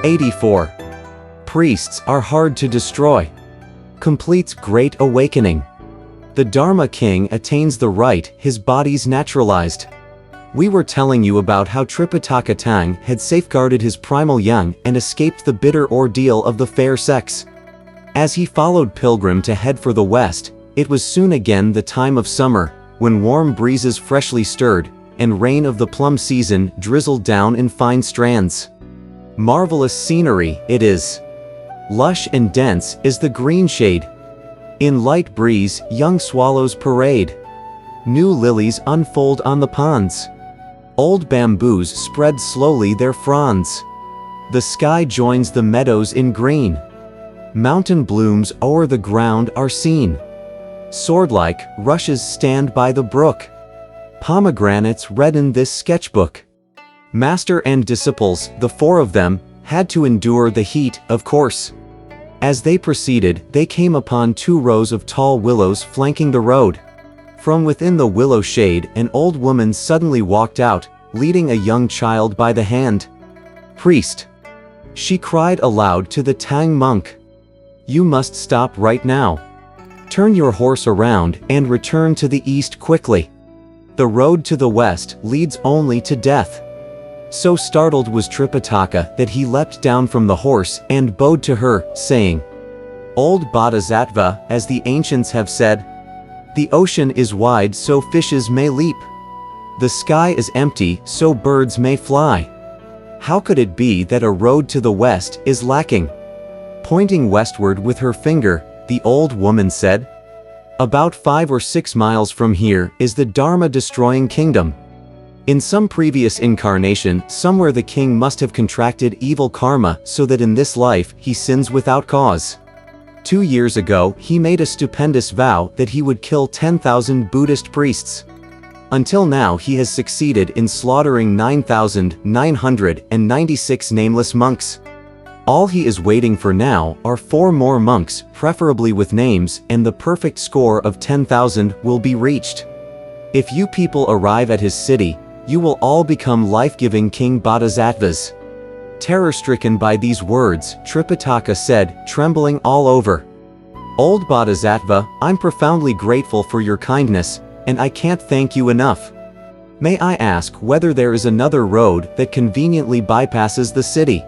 84. Priests are hard to destroy. Completes Great Awakening. The Dharma King attains the right, his body's naturalized. We were telling you about how Tripitaka Tang had safeguarded his primal young and escaped the bitter ordeal of the fair sex. As he followed Pilgrim to head for the west, it was soon again the time of summer, when warm breezes freshly stirred, and rain of the plum season drizzled down in fine strands. Marvelous scenery it is. Lush and dense is the green shade. In light breeze, young swallows parade. New lilies unfold on the ponds. Old bamboos spread slowly their fronds. The sky joins the meadows in green. Mountain blooms o'er the ground are seen. Sword-like rushes stand by the brook. Pomegranates redden this sketchbook. Master and disciples, the four of them, had to endure the heat, of course. As they proceeded, they came upon 2 rows of tall willows flanking the road. From within the willow shade, an old woman suddenly walked out, leading a young child by the hand. "Priest," she cried aloud to the Tang monk, "you must stop right now. Turn your horse around and return to the east quickly. The road to the west leads only to death." So startled was Tripitaka that he leapt down from the horse and bowed to her, saying, "Old Bodhisattva, as the ancients have said, the ocean is wide so fishes may leap. The sky is empty so birds may fly. How could it be that a road to the west is lacking?" Pointing westward with her finger, the old woman said, "About 5 or 6 miles from here is the Dharma-destroying kingdom. In some previous incarnation, somewhere the king must have contracted evil karma so that in this life he sins without cause. 2 years ago, he made a stupendous vow that he would kill 10,000 Buddhist priests. Until now he has succeeded in slaughtering 9,996 nameless monks. All he is waiting for now are 4 more monks, preferably with names, and the perfect score of 10,000 will be reached. If you people arrive at his city, you will all become life-giving King Bodhisattvas." Terror-stricken by these words, Tripitaka said, trembling all over, "Old Bodhisattva, I'm profoundly grateful for your kindness, and I can't thank you enough. May I ask whether there is another road that conveniently bypasses the city?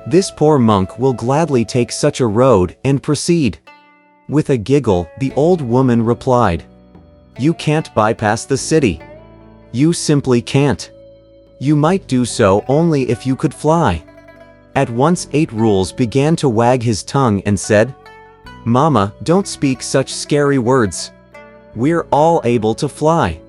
This poor monk will gladly take such a road and proceed." With a giggle, the old woman replied, "You can't bypass the city. You simply can't. You might do so only if you could fly." At once 8 Rules began to wag his tongue and said, "Mama, don't speak such scary words. We're all able to fly."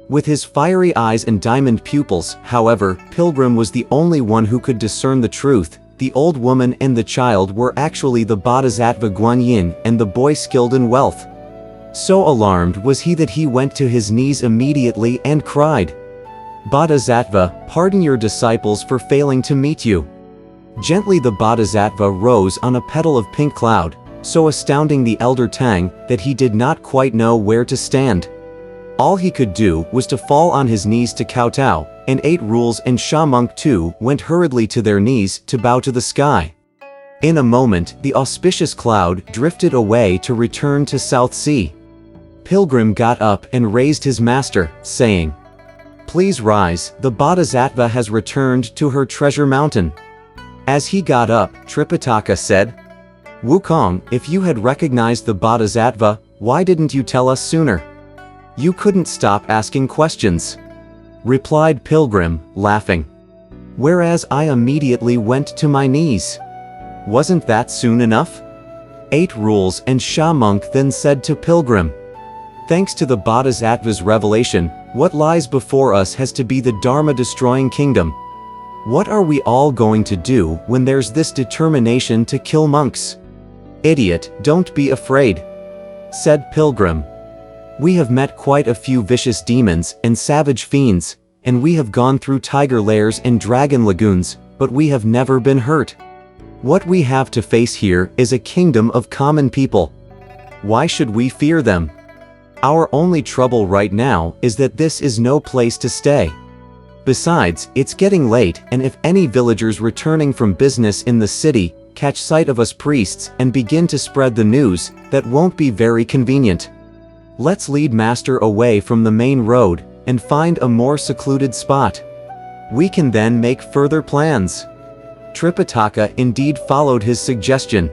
With his fiery eyes and diamond pupils, however, Pilgrim was the only one who could discern the truth. The old woman and the child were actually the Bodhisattva Guanyin and the boy skilled in wealth. So alarmed was he that he went to his knees immediately and cried, "Bodhisattva, pardon your disciples for failing to meet you." Gently the Bodhisattva rose on a petal of pink cloud, so astounding the elder Tang that he did not quite know where to stand. All he could do was to fall on his knees to kowtow, and 8 Rules and Sha Monk too went hurriedly to their knees to bow to the sky. In a moment, the auspicious cloud drifted away to return to South Sea. Pilgrim got up and raised his master, saying, "Please rise, the Bodhisattva has returned to her treasure mountain." As he got up, Tripitaka said, "Wukong, if you had recognized the Bodhisattva, why didn't you tell us sooner? You couldn't stop asking questions," replied Pilgrim, laughing. "Whereas I immediately went to my knees. Wasn't that soon enough?" 8 Rules and Sha Monk then said to Pilgrim, "Thanks to the Bodhisattva's revelation, what lies before us has to be the Dharma-destroying kingdom. What are we all going to do when there's this determination to kill monks?" "Idiot, don't be afraid," said Pilgrim. "We have met quite a few vicious demons and savage fiends, and we have gone through tiger lairs and dragon lagoons, but we have never been hurt. What we have to face here is a kingdom of common people. Why should we fear them? Our only trouble right now is that this is no place to stay. Besides, it's getting late, and if any villagers returning from business in the city catch sight of us priests and begin to spread the news, that won't be very convenient. Let's lead Master away from the main road and find a more secluded spot. We can then make further plans." Tripitaka indeed followed his suggestion.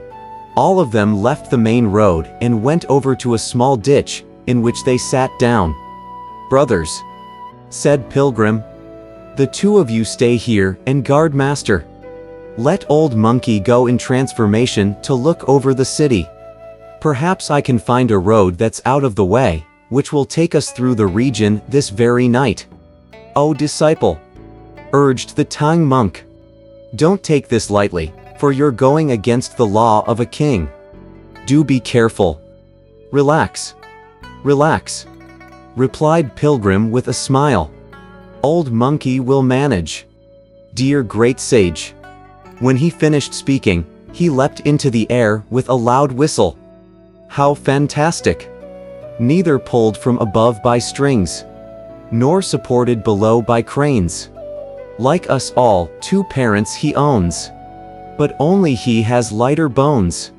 All of them left the main road and went over to a small ditch, in which they sat down. "Brothers," said Pilgrim, "the two of you stay here and guard Master. Let Old Monkey go in transformation to look over the city. Perhaps I can find a road that's out of the way, which will take us through the region this very night." "O disciple," urged the Tang monk, "don't take this lightly, for you're going against the law of a king. Do be careful. Relax. Relax," replied Pilgrim with a smile. "Old Monkey will manage. Dear great sage." When he finished speaking, he leapt into the air with a loud whistle. How fantastic! Neither pulled from above by strings, nor supported below by cranes. Like us all, 2 parents he owns, but only he has lighter bones.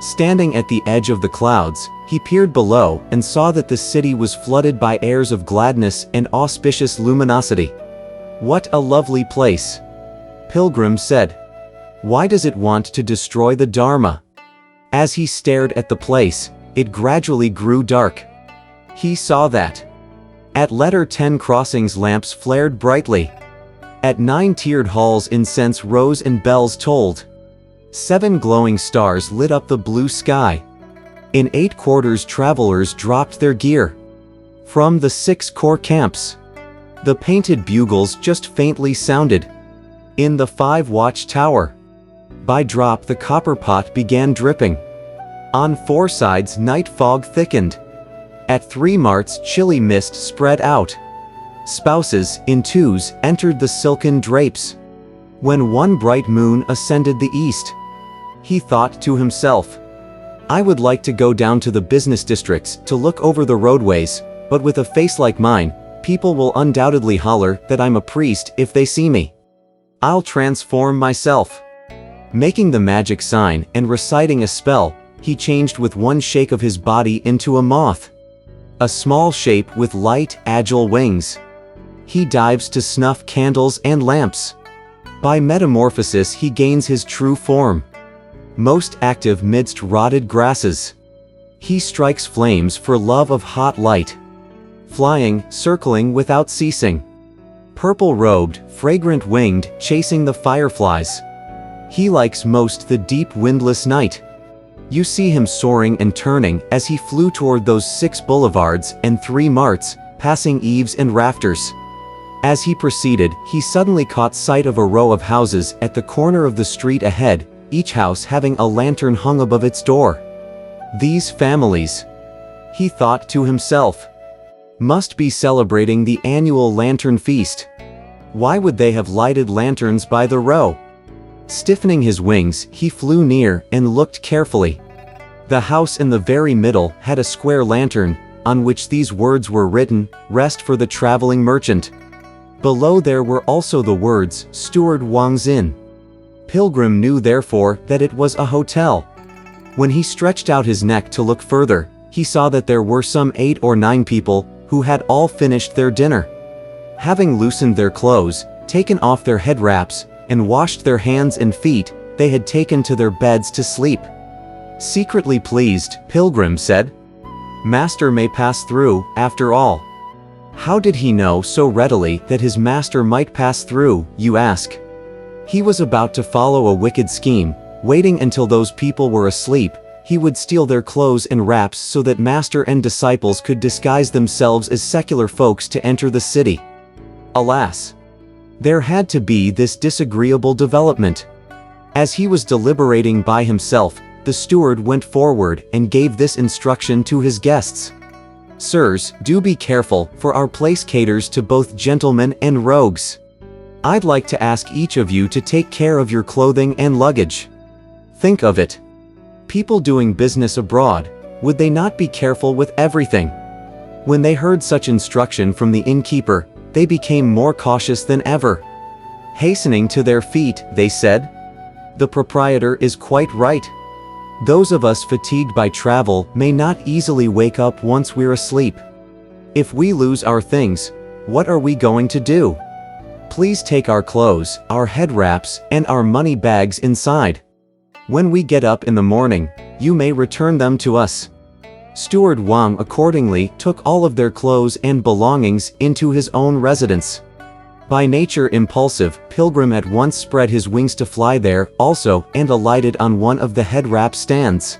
Standing at the edge of the clouds, he peered below and saw that the city was flooded by airs of gladness and auspicious luminosity. "What a lovely place," Pilgrim said. "Why does it want to destroy the Dharma?" As he stared at the place, it gradually grew dark. He saw that at letter 10 crossings lamps flared brightly. At 9-tiered halls incense rose and bells tolled. 7 glowing stars lit up the blue sky. In 8 quarters travelers dropped their gear. From the 6 core camps, the painted bugles just faintly sounded. In the 5 watch tower, by drop the copper pot began dripping. On 4 sides night fog thickened. At 3 marts chilly mist spread out. Spouses, in 2s, entered the silken drapes. When one bright moon ascended the east, he thought to himself, "I would like to go down to the business districts to look over the roadways, but with a face like mine, people will undoubtedly holler that I'm a priest if they see me. I'll transform myself." Making the magic sign and reciting a spell, he changed with one shake of his body into a moth. A small shape with light, agile wings. He dives to snuff candles and lamps. By metamorphosis he gains his true form. Most active midst rotted grasses, he strikes flames for love of hot light. Flying, circling without ceasing. Purple-robed, fragrant-winged, chasing the fireflies. He likes most the deep windless night. You see him soaring and turning as he flew toward those 6 boulevards and 3 marts, passing eaves and rafters. As he proceeded, he suddenly caught sight of a row of houses at the corner of the street ahead, each house having a lantern hung above its door. These families, he thought to himself, must be celebrating the annual lantern feast. Why would they have lighted lanterns by the row? Stiffening his wings, he flew near and looked carefully. The house in the very middle had a square lantern, on which these words were written, "Rest for the traveling merchant." Below there were also the words, "Steward Wang's Inn." Pilgrim knew therefore that it was a hotel. When he stretched out his neck to look further, he saw that there were some 8 or 9 people, who had all finished their dinner. Having loosened their clothes, taken off their head wraps, and washed their hands and feet, they had taken to their beds to sleep. Secretly pleased, Pilgrim said, "Master may pass through, after all." How did he know so readily that his master might pass through, you ask? He was about to follow a wicked scheme. Waiting until those people were asleep, he would steal their clothes and wraps so that master and disciples could disguise themselves as secular folks to enter the city. Alas! There had to be this disagreeable development. As he was deliberating by himself, the steward went forward and gave this instruction to his guests. "Sirs, do be careful, for our place caters to both gentlemen and rogues. I'd like to ask each of you to take care of your clothing and luggage. Think of it. People doing business abroad, would they not be careful with everything?" When they heard such instruction from the innkeeper, they became more cautious than ever. Hastening to their feet, they said, "The proprietor is quite right. Those of us fatigued by travel may not easily wake up once we're asleep. If we lose our things, what are we going to do? Please take our clothes, our head wraps, and our money bags inside. When we get up in the morning, you may return them to us." Steward Wang accordingly took all of their clothes and belongings into his own residence. By nature impulsive, Pilgrim at once spread his wings to fly there also and alighted on one of the head wrap stands.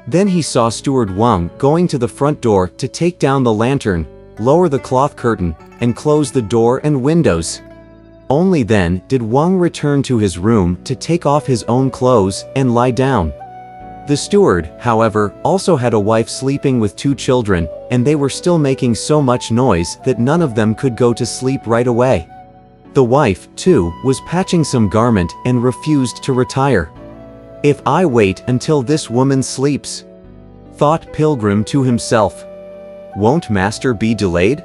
Then he saw Steward Wang going to the front door to take down the lantern, lower the cloth curtain, and close the door and windows. Only then did Wang return to his room to take off his own clothes and lie down. The steward, however, also had a wife sleeping with 2 children, and they were still making so much noise that none of them could go to sleep right away. The wife, too, was patching some garment and refused to retire. "If I wait until this woman sleeps," thought Pilgrim to himself, "won't master be delayed?"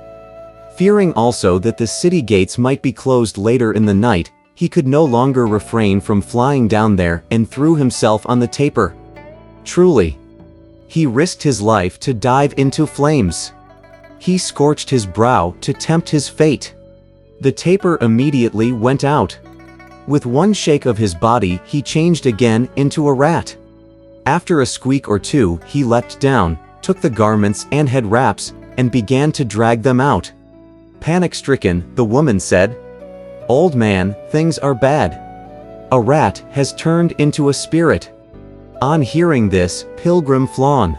Fearing also that the city gates might be closed later in the night, he could no longer refrain from flying down there and threw himself on the taper. Truly, he risked his life to dive into flames. He scorched his brow to tempt his fate. The taper immediately went out. With one shake of his body, he changed again into a rat. After a squeak or two, he leapt down, took the garments and head wraps, and began to drag them out. Panic-stricken, the woman said, "Old man, things are bad. A rat has turned into a spirit." On hearing this, Pilgrim fled.